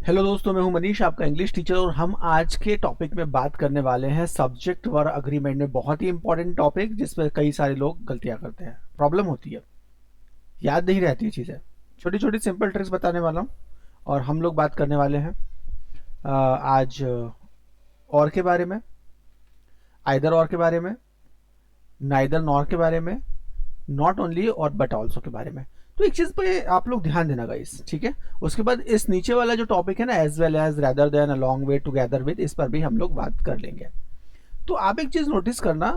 Hello दोस्तों, मैं हूं मनीष, आपका इंग्लिश टीचर। और हम आज के टॉपिक में बात करने वाले हैं सब्जेक्ट वर्ब अग्रीमेंट में। बहुत ही इंपॉर्टेंट टॉपिक जिसमें कई सारे लोग गलतियां करते हैं, प्रॉब्लम होती है, याद नहीं रहती चीज़ें। छोटी छोटी सिंपल ट्रिक्स बताने वाला हूं। और हम लोग बात करने वाले हैं आज और के बारे में, आइदर और के बारे में, नाइदर नॉर के बारे में, नॉट ओनली और बट ऑल्सो के बारे में। तो एक चीज पे आप लोग ध्यान देना गाइस, ठीक है। उसके बाद इस नीचे वाला जो टॉपिक है ना, as well as, rather than, along with, together with, इस पर भी हम लोग बात कर लेंगे। तो आप एक चीज नोटिस करना,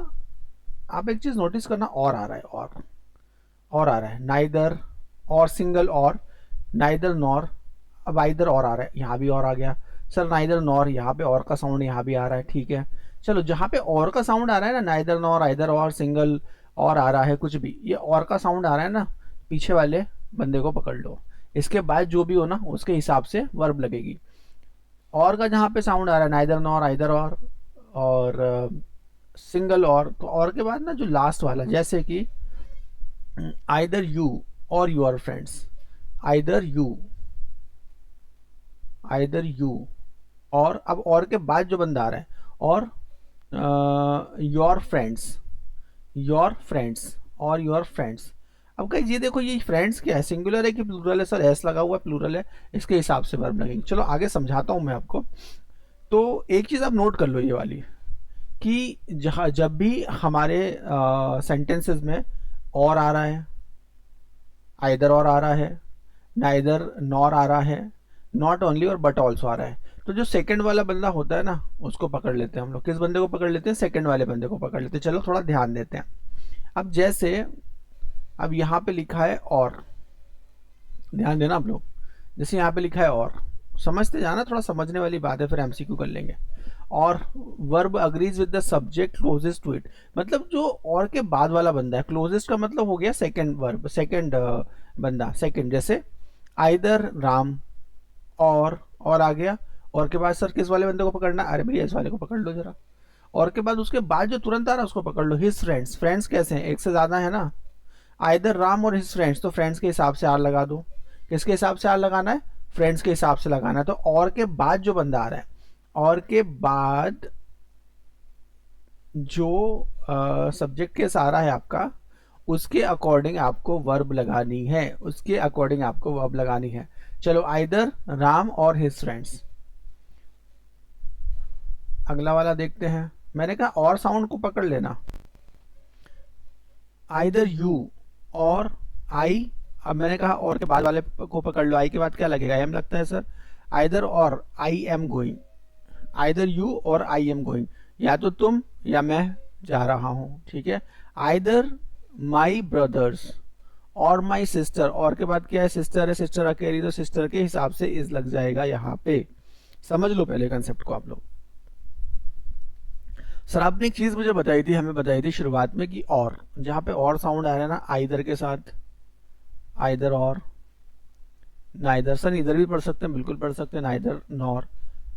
और आ रहा है, और आ रहा है, नाइदर और, सिंगल और, नाइदर नॉर। अब आइदर और आ रहा है, यहाँ भी और आ गया। सर नाइदर नॉर, यहाँ पे और का साउंड यहाँ भी आ रहा है, ठीक है। चलो, जहाँ पे और का साउंड आ रहा है ना, नाइदर नॉर, आइदर और, सिंगल और आ रहा है, कुछ भी ये और का साउंड आ रहा है ना, पीछे वाले बंदे को पकड़ लो। इसके बाद जो भी हो ना, उसके हिसाब से वर्ब लगेगी। और का जहाँ पे साउंड आ रहा है, नाइदर नॉर, आइदर और सिंगल और, तो और के बाद ना जो लास्ट वाला, जैसे कि आइदर यू और your friends, either you, either you, और अब और के बाद जो बंदा आ रहा है, और योर फ्रेंड्स, योर फ्रेंड्स और योर फ्रेंड्स। अब कहीं ये देखो, ये फ्रेंड्स क्या है, सिंगुलर है कि प्लूरल है? सर एस लगा हुआ है, प्लूरल है, इसके हिसाब से वर्ब लगेंगे। चलो आगे समझाता हूं मैं आपको। तो एक चीज आप नोट कर लो ये वाली, कि जहां जब भी हमारे सेंटेंसेस में और आ रहा है, आइदर और आ रहा है, नाइदर नॉर आ रहा है, नॉट ओनली और बट ऑल्सो आ रहा है, तो जो सेकंड वाला बंदा होता है ना, उसको पकड़ लेते हैं हम लोग। किस बंदे को पकड़ लेते हैं? सेकंड वाले बंदे को पकड़ लेते हैं। चलो थोड़ा ध्यान देते हैं। अब जैसे, अब यहाँ पे लिखा है और, ध्यान देना आप लोग। जैसे यहाँ पे लिखा है और, समझते जाना, थोड़ा समझने वाली बात है, फिर एमसीक्यू कर लेंगे। और verb agrees with the subject closest to it, मतलब जो और के बाद वाला बंदा है, क्लोजेस्ट का मतलब हो गया सेकंड वर्ब, सेकंड बंदा, सेकंड। जैसे आइदर राम और आ गया। और के बाद सर किस वाले बंदे को पकड़ना? अरे भैया इस वाले को पकड़ लो जरा। और के बाद उसके बाद जो तुरंत आ रहा है उसको पकड़ लो, हिज फ्रेंड्स। फ्रेंड्स कैसे हैं? एक से ज्यादा है ना, आइदर राम और हिज फ्रेंड्स, तो फ्रेंड्स के हिसाब से आर लगा दो। किसके हिसाब से आर लगाना है? फ्रेंड्स के हिसाब से लगाना है। तो और के बाद जो बंदा आ रहा है, और के बाद जो सब्जेक्ट के सहारा है आपका, उसके अकॉर्डिंग आपको वर्ब लगानी है, उसके अकॉर्डिंग आपको वर्ब लगानी है। चलो, आइदर राम और हिज फ्रेंड्स। अगला वाला देखते हैं। मैंने कहा और साउंड को पकड़ लेना, आइदर यू और आई। अब मैंने कहा और के बाद वाले को पकड़ लो, आई के बाद क्या लगेगा? एम लगता है सर। आइदर और, I am going, either you और आई एम गोइंग, या तो तुम या मैं जा रहा हूं, ठीक है। आइदर माई ब्रदर्स और माई सिस्टर, और के बाद क्या है? सिस्टर है, सिस्टर अकेली, तो सिस्टर के हिसाब से इज लग जाएगा यहाँ पे। समझ लो पहले कंसेप्ट को आप लोग। सर आपने एक चीज मुझे बताई थी, हमें बताई थी शुरुआत में, कि और, जहां पे और साउंड आ रहा है ना, आइदर के साथ, आइदर और, नाइदर। सर इधर भी पढ़ सकते हैं, बिल्कुल पढ़ सकते हैं, नाइदर नॉर,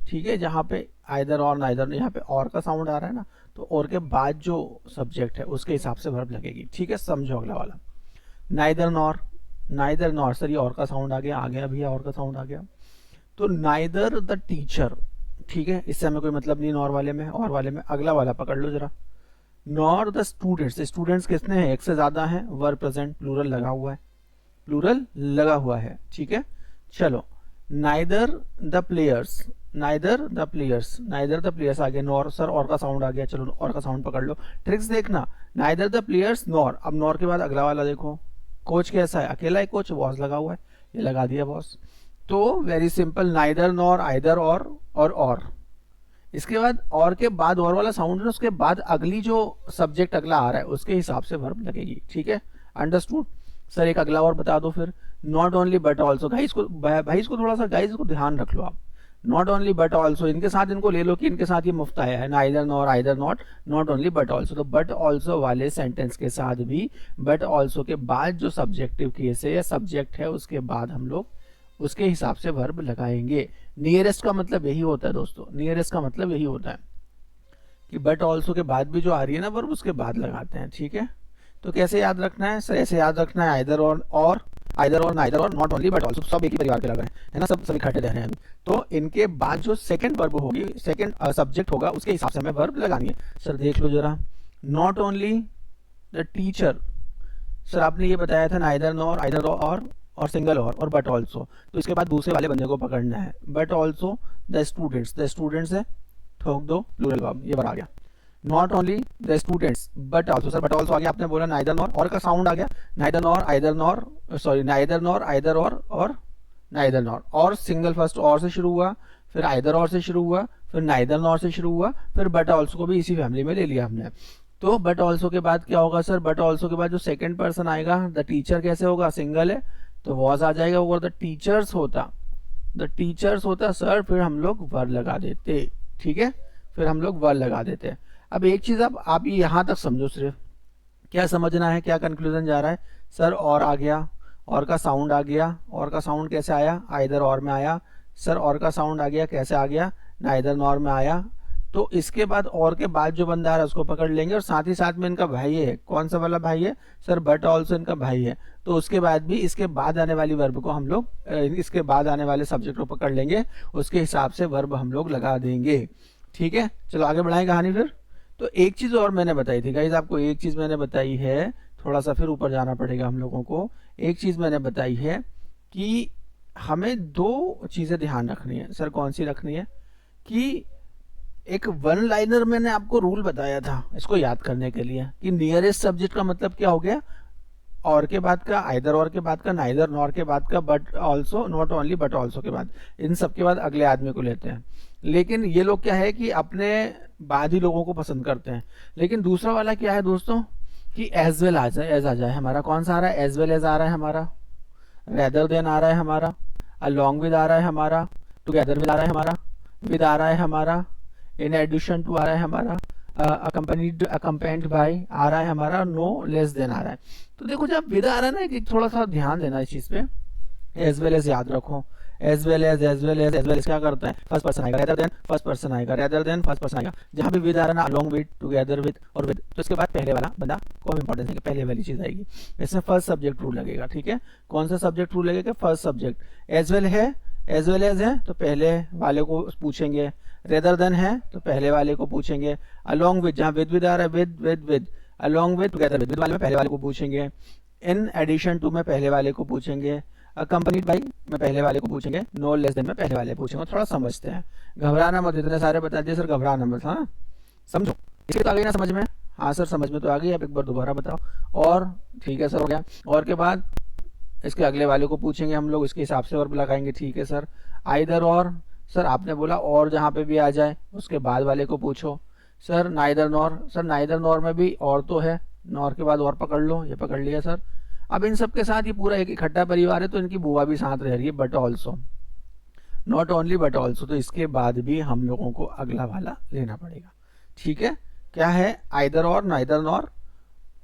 ठीक है। जहां पे आइदर और, नाइदर, यहाँ पे और का साउंड आ रहा है ना, तो और के बाद जो सब्जेक्ट है उसके हिसाब से वर्ब लगेगी, ठीक है। समझो अगला वाला, neither nor, neither nor. Sir ये और का साउंड आ गया भैया, और का साउंड आ गया। तो नाइदर द टीचर, ठीक है, इससे हमें कोई मतलब नहीं नॉर वाले में, और वाले में। अगला वाला पकड़ लो जरा, नॉर द स्टूडेंट्स। स्टूडेंट्स कितने हैं? एक से ज्यादा है, वर्ब प्रेजेंट, प्लूरल लगा हुआ है, प्लूरल लगा हुआ है, ठीक है। चलो, neither the players, neither the players, neither the players आ गया। नॉर, सर और का साउंड आ गया, चलो और का साउंड पकड़ लो। ट्रिक्स देखना, नाइदर द प्लेयर्स नॉर। अब नॉर के बाद अगला वाला देखो, कोच कैसा है? अकेला है कोच, वॉज लगा हुआ है, ये लगा दिया बॉस। तो very simple, neither nor, either और। इसके बाद और के बाद और वाला साउंड है, उसके बाद अगली जो सब्जेक्ट अगला आ रहा है उसके हिसाब से वर्ब लगेगी, ठीक है। अंडरस्टूड? सर एक अगला और बता दो फिर, नॉट ओनली बट ऑल्सो। भाई इसको थोड़ा सा गाइस को ध्यान रख लो आप। नॉट ओनली बट ऑल्सो, इनके साथ इनको ले लो कि इनके साथ ये मुफ्त आया है ना, either nor, either not, not only but also. तो बट ऑल्सो वाले सेंटेंस के साथ भी बट ऑल्सो के बाद जो सब्जेक्टिव केस है या सब्जेक्ट है, उसके बाद हम लोग उसके हिसाब से वर्ब लगाएंगे। नियरेस्ट का मतलब यही होता है दोस्तों, नियरेस्ट का मतलब यही होता है कि बट ऑल्सो के बाद भी जो आ रही है ना वर्ब, उसके बाद लगाते हैं, ठीक है। तो कैसे याद रखना है सर? ऐसे याद रखना है, आइदर और आइदर और नाइदर और नॉट ओनली बट ऑल्सो, सब एक ही परिवार के लग रहे हैं, है ना, सब इकट्ठे रह रहे हैं अभी। तो इनके बाद जो सेकंड वर्ब होगी, सेकंड सब्जेक्ट होगा, उसके हिसाब से हमें वर्ब लगानी है। सर देख लो जरा, not only the teacher, sir आपने ये बताया था नाइदर नॉर, आइदर और सिंगल और बट ऑल्सो, तो इसके बाद दूसरे वाले बंदे को पकड़ना है, बट ऑल्सो द स्टूडेंट्स है, ठोक दो प्लूरल वर्ब, ये बार आ गया। Not only the students but also, sir but also आ गया, आपने बोला नाइदर नॉर, और का साउंड आ गया, neither nor either nor, sorry neither nor either और नाइदर नॉर, और सिंगल फर्स्ट और से शुरू हुआ, फिर आइदर और से शुरू हुआ, फिर नाइदर नॉर से शुरू हुआ, फिर बट ऑल्सो को भी इसी फैमिली में ले लिया हमने। तो बट ऑल्सो के बाद क्या होगा सर, बट ऑल्सो के बाद जो सेकंड पर्सन आएगा, द टीचर कैसे होगा, सिंगल है तो वॉज आ जाएगा, और द टीचर्स होता सर, फिर हम लोग वर लगा देते, ठीक है, फिर हम लोग वर लगा देते। अब एक चीज आप यहाँ तक समझो, सिर्फ क्या समझना है, क्या कंक्लूजन जा रहा है सर, और आ गया, और का साउंड आ गया, और का साउंड कैसे आया, आइदर और में आया, सर और का साउंड आ गया, कैसे आ गया, नाइदर नॉर में आया, तो इसके बाद और के बाद जो बंदा आ रहा है उसको पकड़ लेंगे, और साथ ही साथ में इनका भाई है, कौन सा वाला भाई है सर, बट ऑल्सो इनका भाई है, तो उसके बाद भी इसके बाद आने वाली वर्ब को हम लोग, इसके बाद आने वाले सब्जेक्ट को पकड़ लेंगे, उसके हिसाब से वर्ब हम लोग लगा देंगे, ठीक है। चलो आगे बढ़ाएं कहानी फिर। तो एक चीज और मैंने बताई थी गाइस, आपको एक चीज मैंने बताई है, थोड़ा सा फिर ऊपर जाना पड़ेगा हम लोगों को। एक चीज मैंने बताई है कि हमें दो चीजें ध्यान रखनी है। सर कौन सी रखनी है, कि एक वन लाइनर मैंने आपको रूल बताया था इसको याद करने के लिए, कि नियरेस्ट सब्जेक्ट का मतलब क्या हो गया, और के बाद का, आइदर और के बाद का, नाइदर नॉर के बाद का, but also, not only but also के बाद, इन सब के बाद अगले आदमी को लेते हैं। लेकिन ये लोग क्या है कि अपने बाद ही लोगों को पसंद करते हैं। लेकिन दूसरा वाला क्या है दोस्तों, कि एज वेल आ जाए, एज आ जाए, हमारा कौन सा आ रहा है, एज वेल एज आ रहा है हमारा, रेदर देन आ रहा है हमारा, अलोंग विद आ रहा है हमारा, टुगेदर विद आ रहा है हमारा, विद आ रहा है हमारा, इन एडिशन टू आ रहा है हमारा, अकम्पेंड बाय आ रहा है हमारा, नो लेस देन आ रहा है। तो देखो जब विद आ रहा है ना, कि थोड़ा सा ध्यान देना इस चीज पे, एज वेल एज याद रखो, एज वेल एज क्या करता है, फर्स्ट पर्सन आएगा, रेदर देन फर्स्ट पर्सन आएगा, रेदर देन फर्स्ट पर्सन आएगा। जहां भी विद आ रहा है ना, अलोंग विद, टुगेदर विद और विद, तो इसके बाद पहले वाला बंदा को इंपॉर्टेंस देंगे, पहले वाली चीज आएगी, इसमें फर्स्ट सब्जेक्ट रूल लगेगा, ठीक है। कौन सा सब्जेक्ट रूल लगेगा, फर्स्ट सब्जेक्ट। एज वेल है, एज वेल एज है तो पहले वाले को पूछेंगे, रेदर देन है तो पहले वाले को पूछेंगे, अलोंग विद, जहां विद आ रहा है, with, along with, together with वाले में पहले वाले को पूछेंगे, इन एडिशन टू में पहले वाले को पूछेंगे, अकम्पनीड बाई में पहले वाले को पूछेंगे, नो लेस देन में पहले वाले पूछेंगे। थोड़ा समझते हैं, घबराना मत, इतने सारे बता दिए सर, घबराना मत, हाँ समझो, इसके तो आ गई ना समझ में, हाँ सर समझ में तो आ गई, आप एक बार दोबारा बताओ, और ठीक है सर हो गया, और के बाद इसके अगले वाले को पूछेंगे हम लोग, इसके हिसाब से वर्ब लगाएंगे, ठीक है सर। आइदर और, सर आपने बोला और जहाँ पे भी आ जाए उसके बाद वाले को पूछो, sir neither nor, sir neither nor में भी और तो है, नॉर के बाद और पकड़ लो, ये पकड़ लिया सर। अब इन सब के साथ ये पूरा एक इकट्ठा परिवार है, तो इनकी बुआ भी साथ रह रही है, but also, not only but also, तो इसके बाद भी हम लोगों को अगला वाला लेना पड़ेगा, ठीक है। क्या है, आइदर और, नाइदर नॉर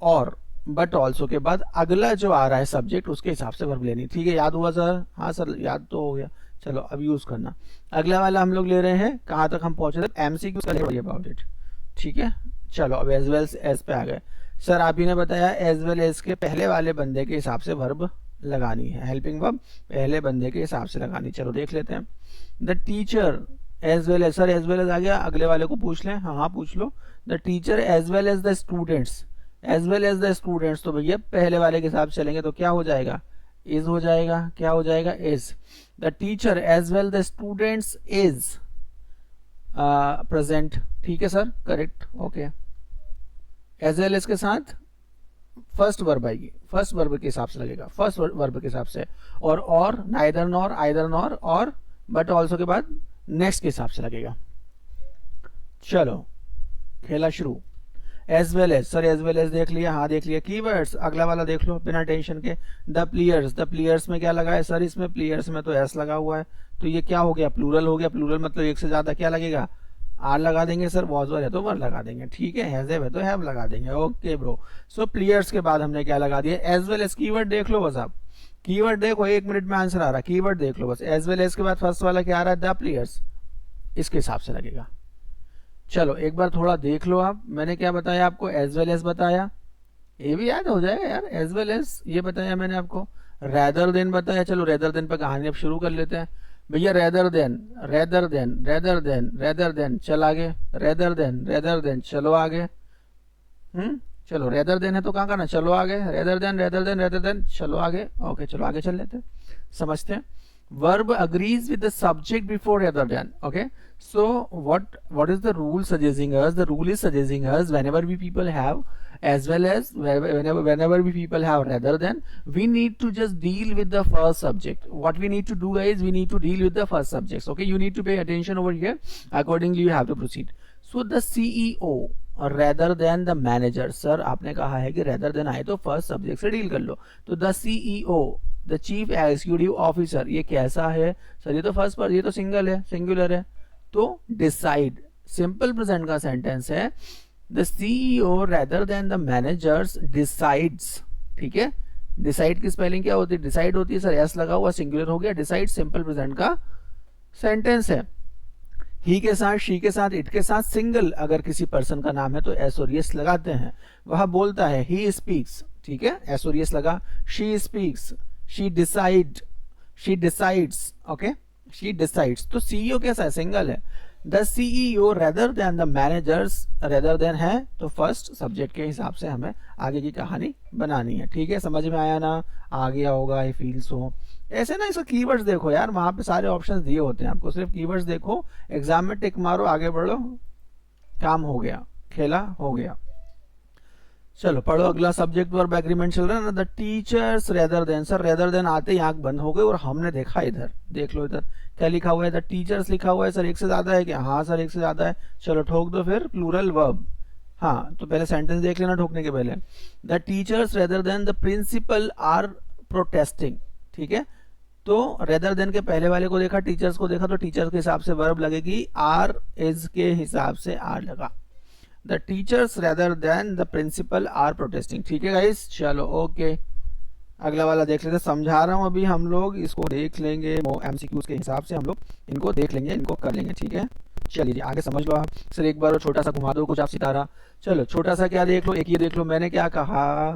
और बट ऑल्सो के बाद अगला जो आ रहा है सब्जेक्ट, उसके हिसाब से वर्ब लेनी, ठीक है। याद हुआ सर, हाँ सर याद तो हो गया, चलो अब यूज करना। अगला वाला हम लोग ले रहे हैं, कहाँ तक हम पहुंचे थे, एमसीक्यू अबाउट इट, ठीक है। चलो अब एज वेल एज पे आ गए। सर आप ही ने बताया एज वेल एज के पहले वाले बंदे के हिसाब से वर्ब लगानी है, हेल्पिंग वर्ब पहले बंदे के हिसाब से लगानी। चलो देख लेते हैं, the teacher as well as, sir as well as आ गया, अगले वाले को पूछ लें, हाँ हाँ पूछ लो, the teacher as well as the students, as well as the students, तो भैया पहले वाले के हिसाब से चलेंगे, तो क्या हो जाएगा, इज हो जाएगा, क्या हो जाएगा, is. The teacher as well the students is present, ठीक है sir, correct, okay. As well as के साथ फर्स्ट वर्ब आएगी, फर्स्ट वर्ब के हिसाब से लगेगा, फर्स्ट वर्ब के हिसाब से, और नाइदर नॉर, आइदर नॉर और बट ऑल्सो के बाद नेक्स्ट के हिसाब से लगेगा। चलो खेला शुरू। As well as, sir as well as देख लिया, हाँ देख लिया। कीवर्ड्स अगला वाला देख लो बिना टेंशन के, द प्लेयर्स, द प्लेयर्स में क्या लगा है सर, इसमें प्लेयर्स में तो एस लगा हुआ है, तो ये क्या हो गया, प्लूरल हो गया। प्लूरल मतलब एक से ज्यादा, क्या लगेगा, आर लगा देंगे सर, वॉज वर है तो वर लगा देंगे, ठीक है। हैज़ है तो हैव लगा देंगे, ओके ब्रो। सो प्लेयर्स के बाद हमने क्या लगा दिया, एज वेल एज। कीवर्ड देख लो बस आप, कीवर्ड देखो, 1 मिनट में आंसर आ रहा है, कीवर्ड देख लो बस। एज वेल एज के बाद फर्स्ट वाला क्या आ रहा है, द प्लेयर्स, इसके हिसाब से लगेगा। चलो एक बार थोड़ा देख लो आप, मैंने क्या बताया आपको, एज वेल एज बताया, ये भी याद हो जाएगा यार, एज वेल एज ये बताया मैंने आपको, रेदर देन बताया, चलो रेदर देन पे कहानी अब शुरू कर लेते हैं भैया। Rather than, rather than, rather than, rather than, चल आगे, रेदर देन, रेदर देन, चलो आगे। चलो रेदर देन है तो कहाँ करना, चलो आगे, rather than, rather than, rather than, चलो आगे। ओके चलो आगे चल लेते हैं, समझते हैं। verb agrees with the subject before rather than. Okay, so what is the rule suggesting us? The rule is suggesting us whenever we people have, as well as whenever we people have rather than, we need to just deal with the first subject. What we need to do guys, we need to deal with the first subjects. Okay, you need to pay attention over here, accordingly you have to proceed. So the CEO rather than the manager, sir आपने कहा है कि rather than आए तो first subject से deal कर लो, तो the CEO the chief executive officer, ये कैसा है सर, ये तो फर्स्ट पर, ये तो सिंगल है, सिंगुलर है, तो डिसाइड, सिंपल प्रेजेंट का सेंटेंस है, the CEO rather than the managers decides. ठीक है, डिसाइड की स्पेलिंग क्या होती है, डिसाइड होती है सर, एस लगा हुआ, सिंगुलर हो गया, डिसाइड सिंपल प्रेजेंट का सेंटेंस है। ही के साथ, शी के साथ, इट के साथ, सिंगल अगर किसी पर्सन का नाम है तो एस और एस लगाते हैं। वह बोलता है, ही स्पीक्स, ठीक है, एस और एस लगा, she speaks, she decides, okay, she decides, तो सीईओ कैसा है, सिंगल है। The CEO rather than the managers, rather than है तो फर्स्ट सब्जेक्ट के हिसाब से हमें आगे की कहानी बनानी है। ठीक है, समझ में आया ना, आ गया होगा, आई फील सो। ऐसे ना इसका कीवर्ड्स देखो यार, वहां पे सारे ऑप्शंस दिए होते हैं, आपको सिर्फ कीवर्ड्स देखो, एग्जाम में टिक मारो, आगे बढ़ो, काम हो गया, खेला हो गया। चलो पढ़ो अगला, सब्जेक्ट वर्ब एग्रीमेंट चल रहा है ना। The teachers rather then, sir rather then आते ही आंख बंद हो गई और हमने देखा इधर, देख लो इधर क्या लिखा हुआ है, द टीचर्स लिखा हुआ है, सर एक से ज्यादा है क्या, हाँ सर एक से ज्यादा है, चलो ठोक दो फिर प्लूरल वर्ब। हाँ तो पहले सेंटेंस देख लेना ठोकने के पहले, the teachers rather than the principal are protesting. ठीक है, तो रेदर देन के पहले वाले को देखा, टीचर्स को देखा, तो टीचर्स के हिसाब से वर्ब लगेगी, आर इज के हिसाब से आर लगा, the teachers rather than the principal are protesting. ठीक है गाइस, चलो ओके, अगला वाला देख लेते हैं, समझा रहा हूं अभी, हम लोग इसको देख लेंगे, एमसीक्यूज के हिसाब से हम लोग इनको देख लेंगे, इनको कर लेंगे। ठीक है, चलिए आगे समझ लो आप, सर एक बार छोटा सा घुमा दो कुछ आप सितारा। चलो छोटा सा क्या देख लो, एक ये देख लो, मैंने क्या कहा,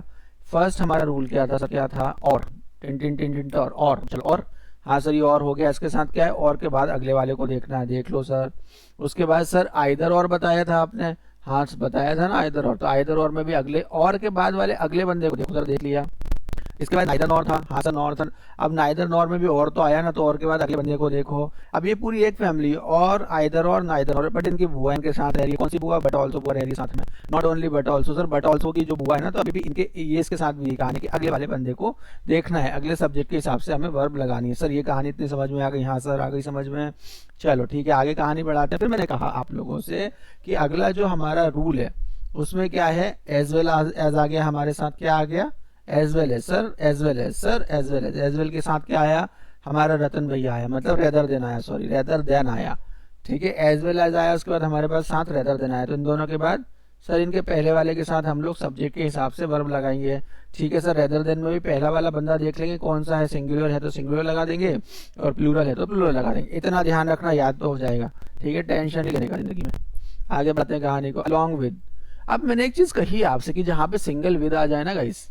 फर्स्ट हमारा रूल क्या था सर, क्या था, और टिन टिन टिन टिन और, चलो और, हाँ सर ये और हो गया, इसके साथ क्या है, और के बाद अगले वाले को देखना है, देख लो सर। उसके बाद सर आइदर और बताया था आपने, हाँ बताया था ना आइदर और, तो आइदर और में भी अगले और के बाद वाले अगले बंदे को देखो सर, देख लिया। इसके बाद नाइदर नॉर था, हाँ सर नॉर था, अब नाइदर नॉर में भी और तो आया ना, तो और के बाद अगले बंदे को देखो। अब ये पूरी एक फैमिली, और आइदर और नाइदर और, बट इनकी बुआ इनके साथ रह रही है, कौन सी बुआ, बट ऑल्सो बुआ रह रही है साथ में, not only but also sir, but also की जो बुआ है ना, तो अभी भी इनके ये इसके साथ भी कहानी कि अगले वाले बंदे को देखना है, अगले सब्जेक्ट के हिसाब से हमें वर्ब लगानी है। सर ये कहानी इतनी समझ में आ गई, हाँ सर आ गई समझ में, चलो ठीक है आगे कहानी बढ़ाते हैं। फिर मैंने कहा आप लोगों से कि अगला जो हमारा रूल है उसमें क्या है, एज वेल एज आ गया हमारे साथ, क्या आ गया, as well as sir, as well as sir, as well as well के साथ क्या आया, हमारा रतन भैया आया, मतलब रेदर देन आया, सॉरी रेदर देन आया। ठीक है, एज वेल एज आया, उसके बाद हमारे पास साथ रेदर देन आया, तो इन दोनों के बाद सर इनके पहले वाले के साथ हम लोग सब्जेक्ट के हिसाब से वर्ब लगाएंगे। ठीक है सर, रेदर देन में भी पहला वाला बंदा देख लेंगे कौन सा है, सिंगुलर है तो सिंगुलर लगा देंगे, और प्लूरल है तो प्लूरल लगा देंगे, इतना ध्यान रखना, याद तो हो जाएगा। ठीक है, टेंशन नहीं लेने का जिंदगी में। आगे बढ़ते हैं कहानी को, अलॉन्ग विद। अब मैंने एक चीज कही आपसे कि जहां पे सिंगल विद आ जाए ना गाइस,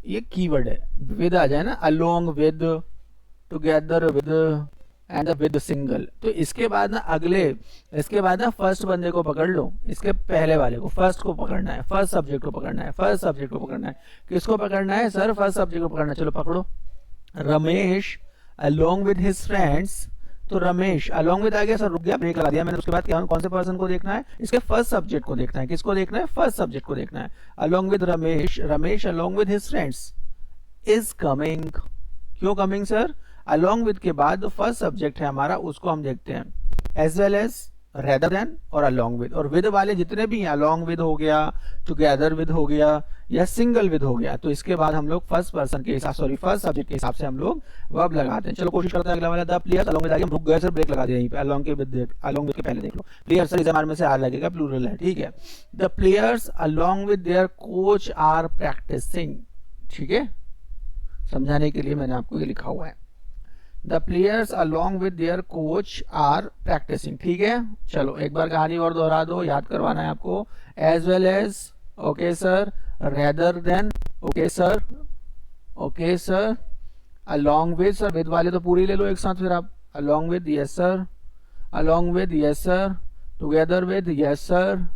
ये कीवर्ड है, विद आ जाए ना, along with, together with and with single, तो इसके बाद ना अगले, इसके बाद ना फर्स्ट बंदे को पकड़ लो, इसके पहले वाले को, फर्स्ट को पकड़ना है, फर्स्ट सब्जेक्ट को पकड़ना है, फर्स्ट सब्जेक्ट को पकड़ना है। किसको पकड़ना है सर, फर्स्ट सब्जेक्ट को पकड़ना है, चलो पकड़ो। Ramesh along with his friends, तो रमेश अलोंग विद आ गया सर, रुक गया, ब्रेक लगा दिया मैंने। उसके बाद क्या, कौन से पर्सन को देखना है, इसके फर्स्ट सब्जेक्ट को देखना है, किसको देखना है, फर्स्ट सब्जेक्ट को देखना है। Along with Ramesh, Ramesh along with his friends is coming, क्यों कमिंग सर, अलोंग विद के बाद जो फर्स्ट सब्जेक्ट है हमारा उसको हम देखते हैं, as well as, rather than और अलोंग विद, और विद वाले जितने भी हैं, अलोंग विद हो गया, टुगेदर विद हो गया, या सिंगल विद हो गया, तो इसके बाद हम लोग फर्स्ट पर्सन के हिसाब, सॉरी फर्स्ट सब्जेक्ट के हिसाब से हम लोग वर्ब लगाते हैं। चलो कोशिश करते हैं अगला वाला, द प्लेयर्स अलोंग विद, आगे हम रुक गए सर, ब्रेक लगा दिया यहीं पे, अलोंग के विद, अलोंग विद के पहले देख लो, प्लेयर्स सर इस में से आर लगेगा, प्लूरल है। ठीक है, the players along with their coach are practising. ठीक है, समझाने के लिए मैंने आपको ये लिखा हुआ है, the players along with their coach are practising. ठीक है, चलो एक बार कहानी और दोहरा दो, याद करवाना है आपको, as well as, okay sir, rather than, okay sir, okay sir, along with sir, with वाले तो पूरी ले लो एक साथ फिर आप, along with yes sir, along with yes sir, together with yes sir,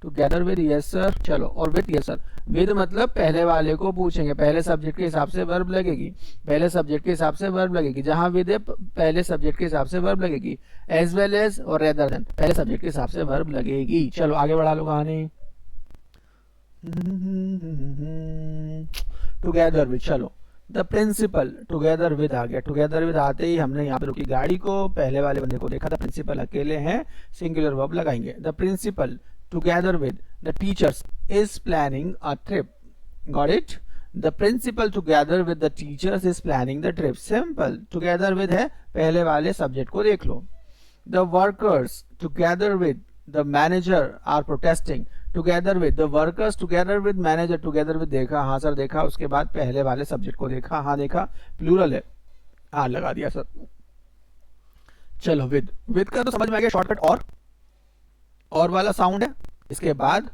together with yes sir, चलो, और with yes sir, with मतलब पहले वाले को पूछेंगे, पहले सब्जेक्ट के हिसाब से वर्ब लगेगी, पहले सब्जेक्ट के हिसाब से वर्ब लगेगी, जहां with है पहले सब्जेक्ट के हिसाब से वर्ब लगेगी, as well as और rather than पहले सब्जेक्ट के हिसाब से वर्ब लगेगी। चलो आगे बढ़ा लो कहानी। टुगेदर विद, चलो द प्रिंसिपल, टुगेदर विद आ गया, टुगेदर विद आते ही हमने यहाँ पे रुकी गाड़ी को, पहले वाले बंदे को देखा था, प्रिंसिपल अकेले हैं, सिंगुलर वर्ब लगाएंगे। The principal together with the teachers is planning a trip, got it. The principal together with the teachers is planning the trip, simple, together with है, पहले वाले सब्जेक्ट को देख लो। The workers together with the manager are protesting, together with the workers, together with manager, together with देखा, हाँ sir देखा, उसके बाद पहले वाले सब्जेक्ट को देखा, हाँ देखा, प्लूरल है, हाँ लगा दिया सर। चलो विद, विद का तो समझ में आ गया, शॉर्टकट और वाला साउंड है, इसके बाद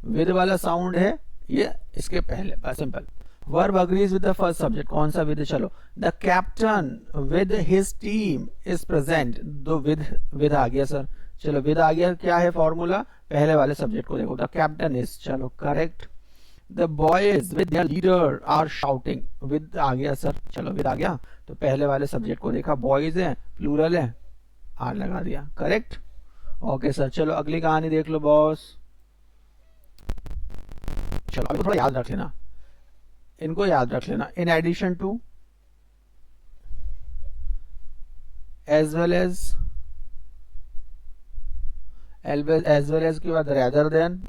विद वाला साउंड है, ये इसके पहले, बस simple. Verb agrees with the first subject, कौन सा विद, चलो the captain with his team is present, दो विद आ गया सर, चलो विद आ गया, क्या है फॉर्मूला, पहले वाले सब्जेक्ट को देखो, द कैप्टन इज, चलो correct. The boys with their leader are shouting, with आ गया सर, चलो विद आ गया, तो पहले वाले सब्जेक्ट को देखा, बॉयज है, प्लूरल है, आर लगा दिया, करेक्ट। ओके सर, चलो अगली कहानी देख लो बॉस। चलो अभी थोड़ा याद रख लेना, इनको याद रख लेना, in addition to, as well as के बाद रेदर देन,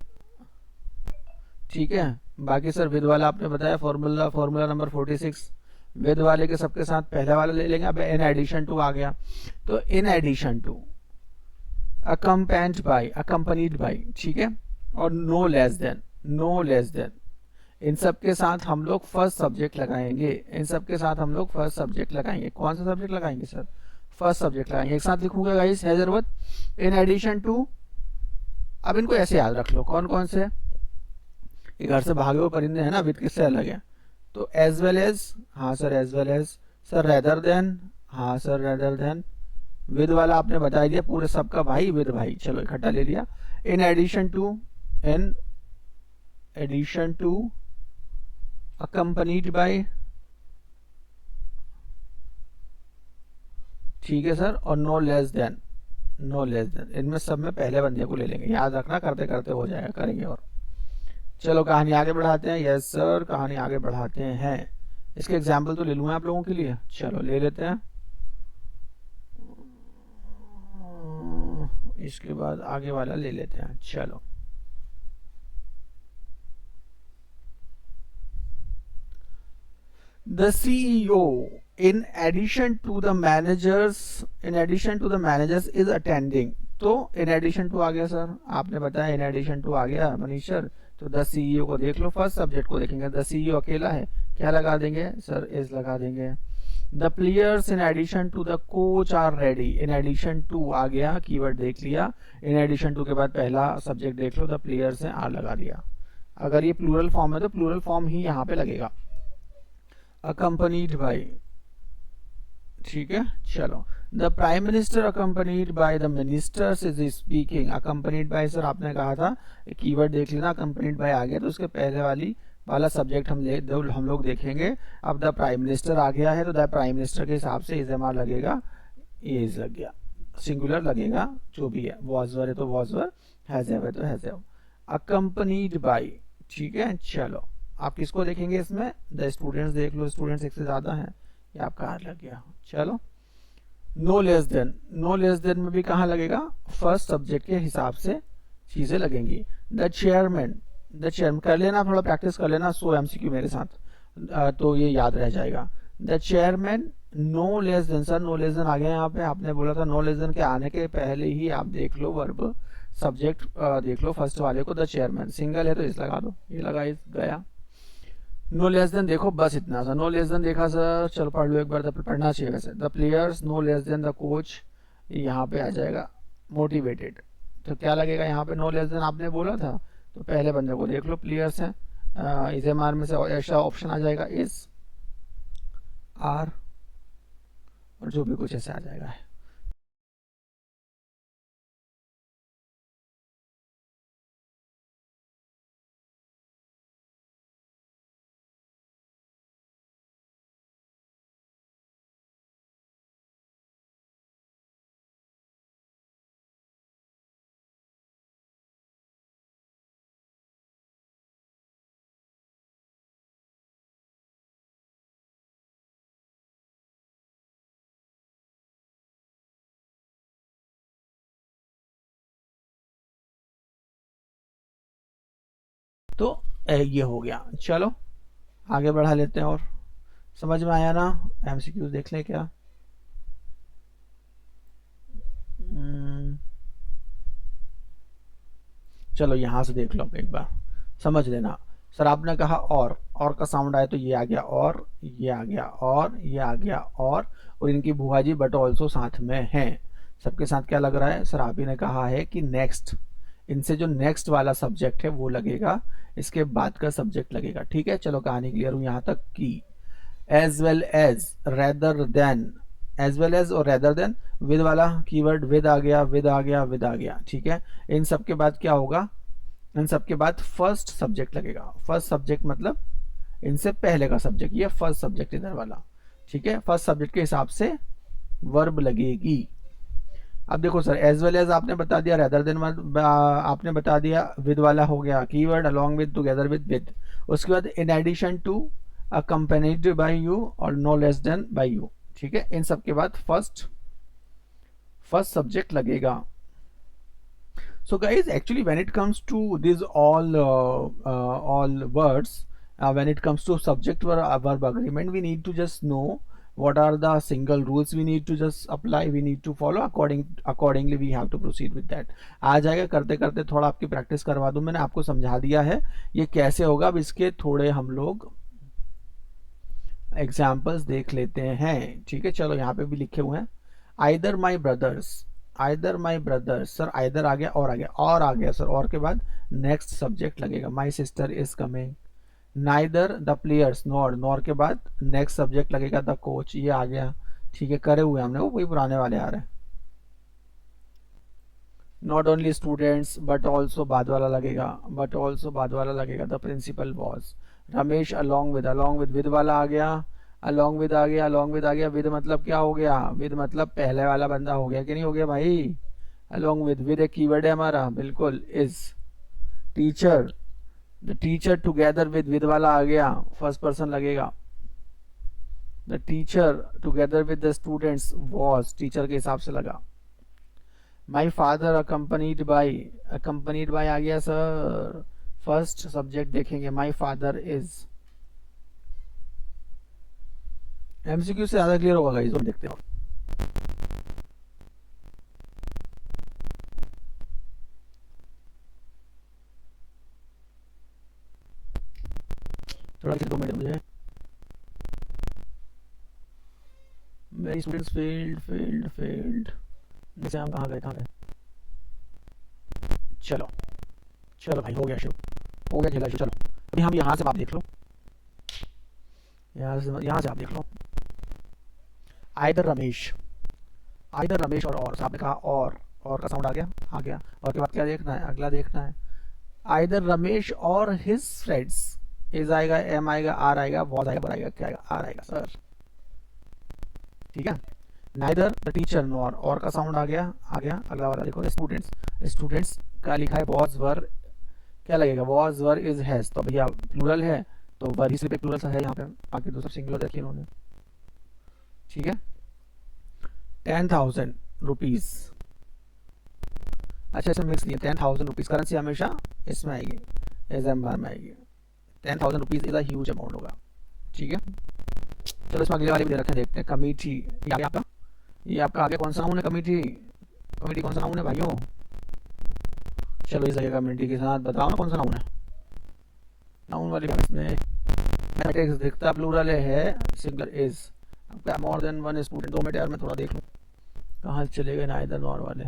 ठीक है। बाकी सर विद वाला आपने बताया, फॉर्मूला नंबर 46, विद वाले के सबके साथ पहले वाला ले लेंगे। अब इन एडिशन टू आ गया, तो in addition to, accompanied by, ठीक है, और नो लेस देन, इन सब के साथ हम लोग फर्स्ट सब्जेक्ट लगाएंगे, कौन सा सब्जेक्ट लगाएंगे सर, फर्स्ट सब्जेक्ट लगाएंगे, एक साथ लिखूंगा गाइस, है जरूरत, इन एडिशन टू। अब इनको ऐसे याद रख लो, कौन कौन से, ये घर से भागे हुए परिंदे हैं ना, विद किससे अलग है, तो एज वेल एज, हाँ sir as well as, sir rather than, हाँ सर रेदर देन, विद वाला आपने बता दिया पूरे सबका भाई, विद भाई, चलो इकट्ठा ले लिया। In addition to, accompanied by, ठीक है सर, और नो लेस देन, इनमें सब में पहले बंदे को ले लेंगे, याद रखना, करते करते हो जाएगा, करेंगे। और चलो कहानी आगे बढ़ाते हैं, यस सर कहानी आगे बढ़ाते हैं, इसके एग्जाम्पल तो ले लूंगा आप लोगों के लिए, चलो ले लेते हैं, इसके बाद आगे वाला ले लेते हैं, चलो। The CEO in addition to the managers is attending, तो in addition to आ गया सर, आपने बताया in addition to आ गया मनीष सर, तो the CEO को देख लो, फर्स्ट सब्जेक्ट को देखेंगे, the CEO अकेला है, क्या लगा देंगे सर, is लगा देंगे। The players in addition to the coach are ready, in addition to आ गया, कीवर्ड देख लिया, in addition to के बाद पहला सब्जेक्ट देख लो, the players है, आर लगा दिया। अगर ये प्लूरल फॉर्म है तो प्लूरल फॉर्म ही यहाँ पे लगेगा, accompanied by, ठीक है। चलो the prime minister accompanied by the ministers is speaking, accompanied by sir आपने कहा था, कीवर्ड देख लेना, अकम्पनीड बाय आ गया, तो उसके पहले वाला सब्जेक्ट हम लोग देखेंगे। अब द प्राइम मिनिस्टर आ गया है, तो द प्राइम मिनिस्टर के हिसाब से इज एम आर लगेगा, इज लग गया, सिंगुलर लगेगा, जो भी है, वॉजवर है तो वॉजवर, हैज हैव है तो हैज हैव, अकम्पनीड बाय, ठीक है। चलो आप किसको देखेंगे इसमें, द स्टूडेंट्स देख लो, स्टूडेंट्स एक से ज्यादा हैं, ये आपका आर लग गया। चलो नो लेस देन में भी कहाँ लगेगा, फर्स्ट सब्जेक्ट के हिसाब से चीजें लगेंगी। द चेयरमैन कर लेना, थोड़ा प्रैक्टिस कर लेना, सो एमसीक्यू मेरे साथ, तो ये याद रह जाएगा। The chairman, no less than, sir no less than आ गया यहाँ पे, आपने बोला था नो लेस देन के आने के पहले ही आप देख लो वर्ब सब्जेक्ट देख लो, फर्स्ट वाले को, द चेयरमैन, सिंगल है तो इस लगा दो, ये लगा, इस गया। नो लेस देन देखो, बस इतना सा, नो लेस देन देखा सर, चलो पढ़ लो एक बार, पढ़ना चाहिए वैसे। The players, no less than the coach, यहाँ पे आ जाएगा मोटिवेटेड, तो क्या लगेगा यहाँ पे, नो लेस देन आपने बोला था, तो पहले बंदे को देख लो, प्लेयर्स हैं, इस एम आर में से ऐसा ऑप्शन आ जाएगा इज आर, और जो भी कुछ ऐसे आ जाएगा। तो ये हो गया। चलो आगे बढ़ा लेते हैं। और समझ में आया ना? एमसीक्यूज देख लें क्या? हम्म, चलो यहाँ से देख लो एक बार, समझ लेना। सर आपने कहा और का साउंड आया तो ये आ गया, और ये आ गया, और ये आ गया, और इनकी बुआ जी बट ऑल्सो साथ में हैं। सबके साथ क्या लग रहा है? सर आप ही ने कहा है कि नेक्स्ट, इनसे जो नेक्स्ट वाला सब्जेक्ट है वो लगेगा, इसके बाद का सब्जेक्ट लगेगा। ठीक है, चलो कहानी क्लियर हुई यहाँ तक की as well as, rather than, as well as और रेदर देन, विद वाला कीवर्ड विद आ गया, विद आ गया, विद आ गया। ठीक है, इन सब के बाद क्या होगा? इन सब के बाद फर्स्ट सब्जेक्ट लगेगा। फर्स्ट सब्जेक्ट मतलब इनसे पहले का सब्जेक्ट, ये फर्स्ट सब्जेक्ट इधर वाला। ठीक है, फर्स्ट सब्जेक्ट के हिसाब से वर्ब लगेगी। अब देखो सर, एज वेल एज आपने बता दिया, रेदर देन आपने बता दिया, विद वाला हो गया keyword, along with, together with. उसके बाद in addition to, accompanied by you, और no less than by you. ठीक है, इन सब के बाद फर्स्ट सब्जेक्ट लगेगा। So guys, actually when it comes to these all words, when it comes to subject verb agreement, we need to just know what are the single rules we need to just apply, we need to follow accordingly we have to proceed with that. आ जाएगा, करते करते थोड़ा आपकी practice करवा दूं, मैंने आपको समझा दिया है ये कैसे होगा। अब इसके थोड़े हम लोग एग्जाम्पल्स देख लेते हैं। ठीक है, चलो यहाँ पे भी लिखे हुए हैं, either my brothers, either my brothers. Sir either आ गया, और आ गया, और आ गया सर, और के बाद नेक्स्ट सब्जेक्ट लगेगा, my sister is coming. Neither the players, nor के बाद नेक्स्ट सब्जेक्ट लगेगा द कोच, ये आ गया। ठीक है, करे हुए हमने, वो वही पुराने वाले आ रहे हैं। Not only students but also बाद वाला लगेगा, बट ऑल्सो बाद वाला लगेगा, the principal was. Ramesh along with वाला आ गया, अलोंग विद आ गया, अलोंग विद आ गया, विद मतलब क्या हो गया? विद मतलब पहले वाला बंदा हो गया कि नहीं हो गया भाई? अलोंग विद एक कीवर्ड है हमारा, बिल्कुल। Is teacher, the teacher together with वाला आ गया, फर्स्ट पर्सन लगेगा। The teacher together with the students was, teacher के हिसाब से लगा। माई फादर अकम्पनीड बाई आ गया सर, फर्स्ट सब्जेक्ट देखेंगे, माई फादर इज। एमसीक्यू से ज्यादा क्लियर होगा गाइस, देखते हो। थोड़ा सा 2 मिनट मुझे। मेरी स्टूडेंट्स फेल्ड। जैसे हम कहाँ गए? चलो चलो भाई, हो गया शुरू, हो गया खेला शुरू। चलो अभी हम यहाँ से आप देख लो, यहाँ से आप देख लो, आइदर रमेश, और आपने कहा और का साउंड आ गया, और के बाद क्या देखना है? अगला देखना है, आइदर रमेश और हिज फ्रेंड्स। इज आएगा, एम आएगा, आर आएगा, वॉज आएगा, बर आएगा, क्या आएगा? आर आएगा सर। ठीक है, नाइदर द टीचर, नॉर, और का साउंड आ गया। अगला वाला देखो, स्टूडेंट्स का लिखा है वॉज वर, क्या लगेगा? वॉज वर इज हैज, तो भैया प्लूरल है तो वर ही सिर्फ प्लूरल सा है यहाँ पे, बाकी दूसरा सिंगुलर देखिए इन्होंने। ठीक है, 10,000 रुपीज। अच्छा इसमें मिक्स नहीं है, 10,000 रुपीज करेंसी हमेशा इसमें आएगी, एज एम बार में आएगी। 10,000 rupees is a huge amount होगा। ठीक है, चलो इसमें अगले वाले भी दे रखे हैं, देखते हैं। कमिटी, ये आपका आगे कौन सा नाउन है? कमिटी कौन सा नाउन है भाइयों? चलो इस जगह कम्युनिटी के साथ बताओ ना कौन सा नाउन है? नाउन वाली बात में मैथमेटिक्स दिखता प्लूरल है, सिंगुलर इज। आपका more than one student, 2 minute यार मैं थोड़ा देख लूँ कहाँ चले गए ना इधर नॉर वाले।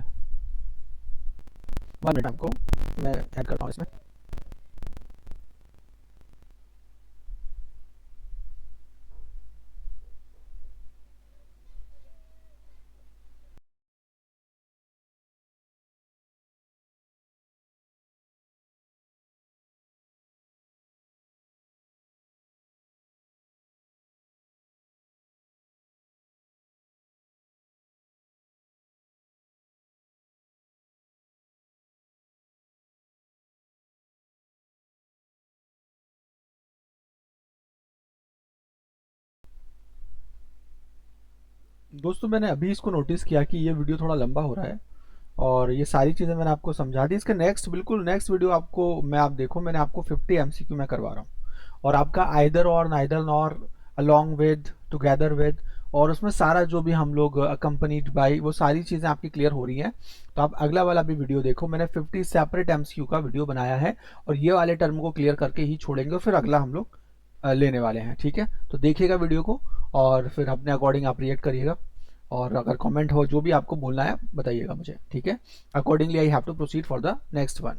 1 मिनट आपको मैं ऐड करता हूँ इसमें। दोस्तों मैंने अभी इसको नोटिस किया कि ये वीडियो थोड़ा लंबा हो रहा है, और ये सारी चीज़ें मैंने आपको समझा दी। इसका नेक्स्ट, बिल्कुल नेक्स्ट वीडियो आपको मैं, आप देखो मैंने आपको 50 एमसीक्यू मैं करवा रहा हूँ, और आपका आइदर और, neither nor, along with, together with, और उसमें सारा जो भी हम लोग अकम्पनीड बाई, वो सारी चीज़ें आपकी क्लियर हो रही हैं। तो आप अगला वाला भी वीडियो देखो, मैंने 50 सेपरेट एमसीक्यू का वीडियो बनाया है, और ये वाले टर्म को क्लियर करके ही छोड़ेंगे, और फिर अगला हम लोग लेने वाले हैं। ठीक है, तो देखिएगा वीडियो को, और फिर अपने अकॉर्डिंग आप रिएक्ट करिएगा, और अगर कमेंट हो, जो भी आपको बोलना है बताइएगा मुझे। ठीक है, accordingly I have to proceed for the next one.